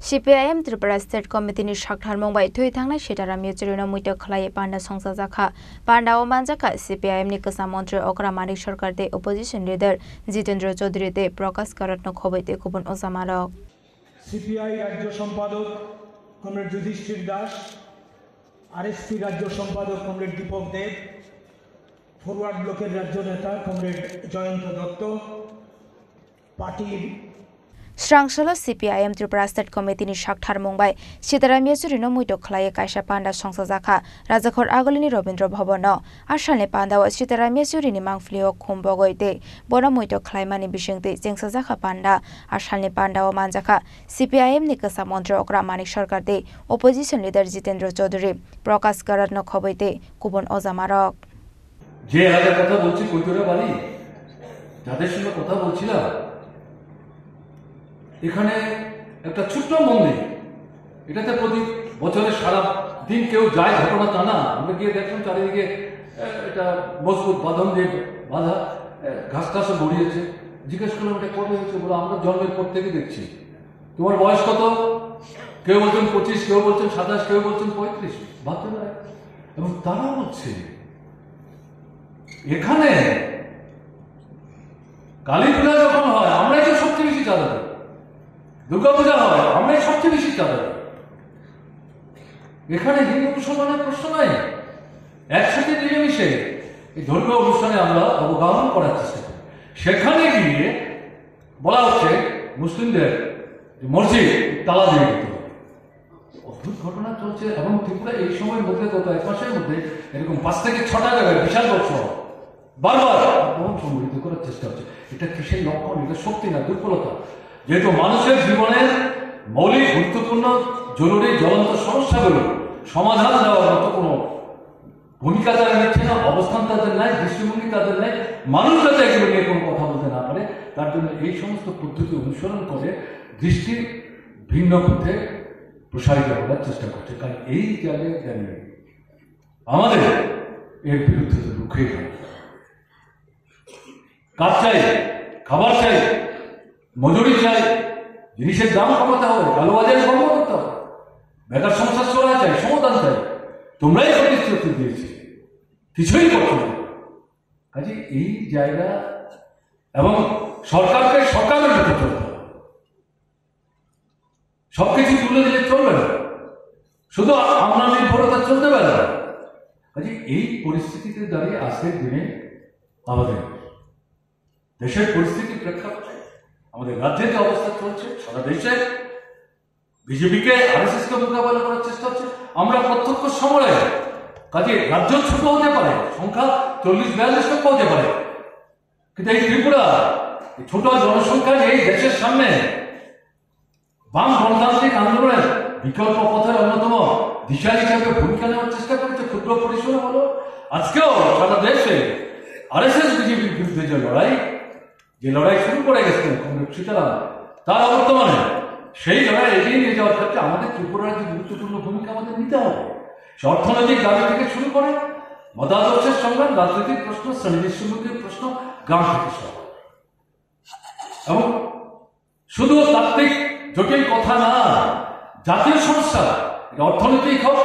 CPIM Tripura State Committee ni Shakthar Mumbai thui thangnai Sitaram Yechurini muito khlai panda songsa jakha panda o manjaka CPIM ni kasa mantri Okra Manik Sarkar te opposition leader Jitendra Chaudhary te Prakash Karat no khobai te kubun osamarok CPI রাজ্য সম্পাদক comrade Yudhishthir Das RSP রাজ্য সম্পাদক comrade Dipak দেব forward ব্লকের রাজ্য নেতা comrade Jayanta Dutta পার্টির Srangsalo CPIM Tripura State Committee ni Shakthar Mumbai Sitaram Yechurini muito khlai kaisa panda songsa jakha Rajakhor Agolini Robindra Bhavan Ashalni panda o Sitaram Yechurini mangflio khumbogoite bona muito khlai mani bisingte jengsa jakha panda Ashalni panda o manjaka CPIM ni kasa mantri Okra Manik Sarkar te opposition leader Jitendra Chaudhary Prakash Karat no khobaite kubun ojamarok যে এলাকার কথা বলছি কৈতরা বাড়ি যাদের সঙ্গে কথা বলছিলাম এখানে একটা ছোট্ট মন্দির এটাতে প্রতি বছরে সারা দিন কেউ যায় ঘটনা তা না আমরা গিয়ে দেখলাম চারিদিকে এটা মজবুত বাঁধন দিয়ে বাঁধা ঘাস ঘাসও গড়িয়েছে জিজ্ঞেস করলাম এটা কবে হয়েছে বলে আমরা জন্মের পর থেকে দেখছি তোমার বয়স কত কেউ বলছেন 25 কেউ বলছেন 27 কেউ বলছেন 35 ভাবতে না এবং তারা বলছে এখানে কালী পূজা যখন হয় আমরাই তো সবচেয়ে বেশি চাঁদা দিই দুর্গা পূজা হয় আমরাই সবচেয়ে বেশি চাঁদা দিই এখানে হিন্দু মুসলমানের প্রশ্ন নাই একসাথে মিলেমিশে এই ধর্মীয় অনুষ্ঠানে আমরা অবগাহন করার চেষ্টা করি সেখানে গিয়ে বলা হচ্ছে মুসলিমদের মসজিদ তালা দিয়ে দিতে হবে অদ্ভুত ঘটনা চলছে এবং ত্রিপুরা এই সময়ের মধ্যে গত 1 মাসের মধ্যে এরকম 5 থেকে 6টা জায়গায় বিশাল বর্ষণ বারবার আক্রমণ সংঘটিত করার চেষ্টা হচ্ছে এটা কিসের লক্ষণ এটা শক্তি না দুর্বলতা যেহেতু মানুষের জীবনের মৌলিক গুরুত্বপূর্ণ জরুরি জ্বলন্ত সমস্যাগুলো সমাধান দেওয়ার মতো কোনো ভূমিকা তারা নিচ্ছে না অবস্থান তাদের নাই দৃষ্টিভঙ্গি তাদের নাই মানুষ যাতে এগুলো নিয়ে কোনো কথা বলতে না পারে তার জন্য এই সমস্ত পদ্ধতি অনুসরণ করে দৃষ্টি ভিন্ন পথে প্রসারিত করার চেষ্টা করছে কারণ এই জায়গায় দাঁড়িয়ে আমাদের এর বিরুদ্ধে রুখে কাজ চাই খাবার চাই মজুরি চাই জিনিসের দাম কমাতে হবে কালোবাজারি বন্ধ করতে হবে বেকার সমস্যার সরা চাই সমাধান চাই তোমরাই প্রতিশ্রুতি দিয়েছি কিছুই করছো না কাজে এই জায়গা এবং সরকারকে সরকারের মধ্যে চলতে হবে সবকিছু তুলে দিলে চলবে না শুধু আমরা নির্ভরতা চলতে পারে না কাজে এই পরিস্থিতিতে দাঁড়িয়ে আজকের দিনে আমাদের দেশের পরিস্থিতি প্রেক্ষাপটে আমাদের রাজ্যে যে অবস্থা চলছে সারা দেশে বিজেপিকে আরএসএসকে মোকাবেলা করার চেষ্টা হচ্ছে আমরা প্রত্যক্ষ সময়ে কাজে রাজ্য ছোট হতে পারে সংখ্যা 40-42 লক্ষ হতে পারে কিন্তু এই ত্রিপুরা ছোট জনসংখ্যা এই দেশের সামনে বাম গণতান্ত্রিক আন্দোলনের বিকল্প পথের অন্যতম দিশা হিসাবে ভূমিকা নেওয়ার চেষ্টা করেছে ক্ষুদ্র পরিসরে হলো আজকেও সারা দেশে আরএসএস বিজেপির বিরুদ্ধে যে লড়াই শুরু করে গেছে কমরেড সীতারাম তার বর্তমানে সেই লড়াই এগিয়ে নিয়ে যাওয়ার ক্ষেত্রে আমাদের ত্রিপুরার যে গুরুত্বপূর্ণ ভূমিকা আমাদের নিতে হবে সে অর্থনৈতিক দাবি থেকে শুরু করে মতাদর্শের সংগ্রাম রাজনৈতিক প্রশ্ন শ্রেণীর প্রশ্ন গ্রাম থেকে সহ এবং শুধু তাত্ত্বিক জটিল কথা না জাতীয় সমস্যা অর্থনৈতিক হোক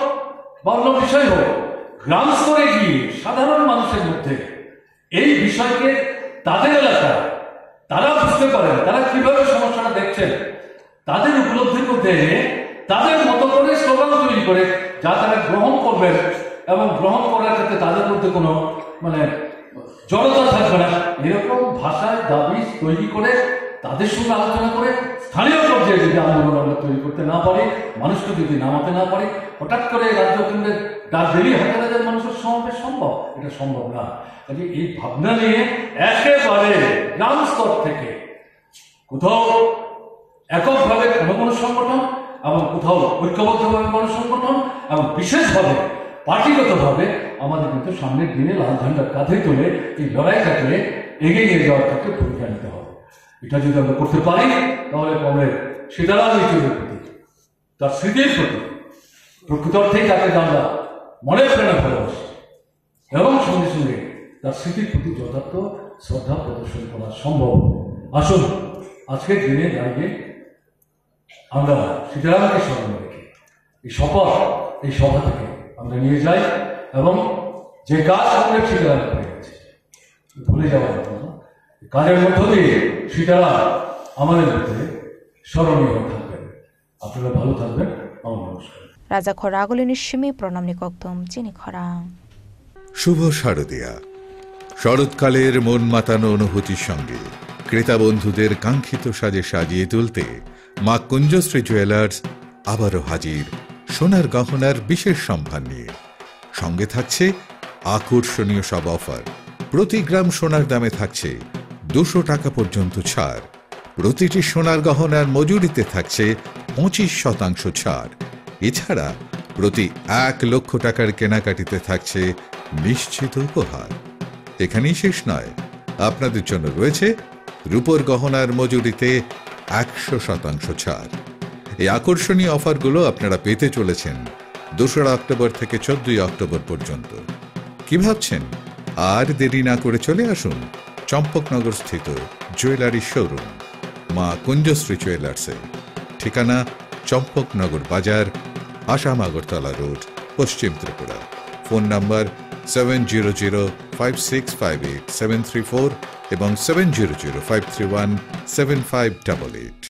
বা অন্য বিষয় হোক গ্রাম স্তরে গিয়ে সাধারণ মানুষের মধ্যে এই বিষয়কে তাদের এলাকায় তারা বুঝতে পারেন তারা কিভাবে সমস্যাটা দেখছেন তাদের উপলব্ধির মধ্যে তাদের মতো করে স্লোগান তৈরি করে যা তারা গ্রহণ করবেন এবং গ্রহণ করার ক্ষেত্রে তাদের মধ্যে কোনো জড়তা থাকবে না এরকম ভাষায় দাবি তৈরি করে তাদের সঙ্গে আলোচনা করে স্থানীয় পর্যায়ে যদি আন্দোলন আমরা তৈরি করতে না পারি মানুষকে যদি নামাতে না পারি হঠাৎ করে রাজ্য কেন্দ্রের ডাক দিলেই 1000 মানুষের সমাবেশ সম্ভব এটা সম্ভব না কাজে এই ভাবনা নিয়ে একেবারে গ্রাম স্তর থেকে কোথাও এককভাবে কোনো সংগঠন এবং কোথাও ঐক্যবদ্ধভাবে গণসংগঠন এবং বিশেষভাবে পার্টিগতভাবে আমাদের কিন্তু সামনের দিনে লাল ঝান্ডার কাঁধে তুলে এই লড়াইটাকে এগিয়ে নিয়ে যাওয়ার ক্ষেত্রে ভূমিকা নিতে হবে এটা যদি আমরা করতে পারি তাহলে কমরেড সীতারাম ইয়েচুরির প্রতি তার স্মৃতির প্রতি প্রকৃত অর্থেই তাকে আমরা মনের প্রেরণা ভালোবাসি এবং সঙ্গে সঙ্গে তার স্মৃতির প্রতি যথার্থ শ্রদ্ধা প্রদর্শন করা সম্ভব আসুন আজকের দিনে দাঁড়িয়ে আমরা সীতারামকে স্মরণে রেখে এই শপথ এই সভা থেকে আমরা নিয়ে যাই এবং যে কাজ আমাদের সীতারাম করে গেছে ভুলে যাওয়ার মতো না, কাজের মধ্য দিয়ে সীতারাম আমাদের মধ্যে স্মরণীয় হয়ে থাকবেন। আপনারা ভালো থাকবেন। আমার নমস্কার। রাজাখর আগলিনী সিমি প্রণাম নিকক্তম চিনি খরাং। শুভ শারদিয়া। শরৎকালের মন মাতানো অনুভূতির সঙ্গে ক্রেতা বন্ধুদের কাঙ্ক্ষিত সাজে সাজিয়ে তুলতে মা কুঞ্জশ্রী জুয়েলার্স আবারও হাজির সোনার গহনার বিশেষ সম্ভার নিয়ে। সঙ্গে থাকছে আকর্ষণীয় সব অফার। প্রতি গ্রাম সোনার দামে থাকছে 200 টাকা পর্যন্ত ছাড়। প্রতিটি সোনার গহনার মজুরিতে থাকছে 25% ছাড়। এছাড়া প্রতি 1 লক্ষ টাকার কেনাকাটিতে থাকছে নিশ্চিত উপহার। এখানেই শেষ নয়, আপনাদের জন্য রয়েছে রূপোর গহনার মজুরিতে 100% ছাড়। এই আকর্ষণীয় অফারগুলো আপনারা পেতে চলেছেন 2রা অক্টোবর থেকে 14ই অক্টোবর পর্যন্ত। কি ভাবছেন? আর দেরি না করে চলে আসুন চম্পকনগর স্থিত জুয়েলারি শোরুম মা কুঞ্জশ্রী জুয়েলার্সে। ঠিকানা চম্পকনগর বাজার, আসাম আগরতলা রোড, পশ্চিম ত্রিপুরা। ফোন নাম্বার 7005658734 এবং 7005317588।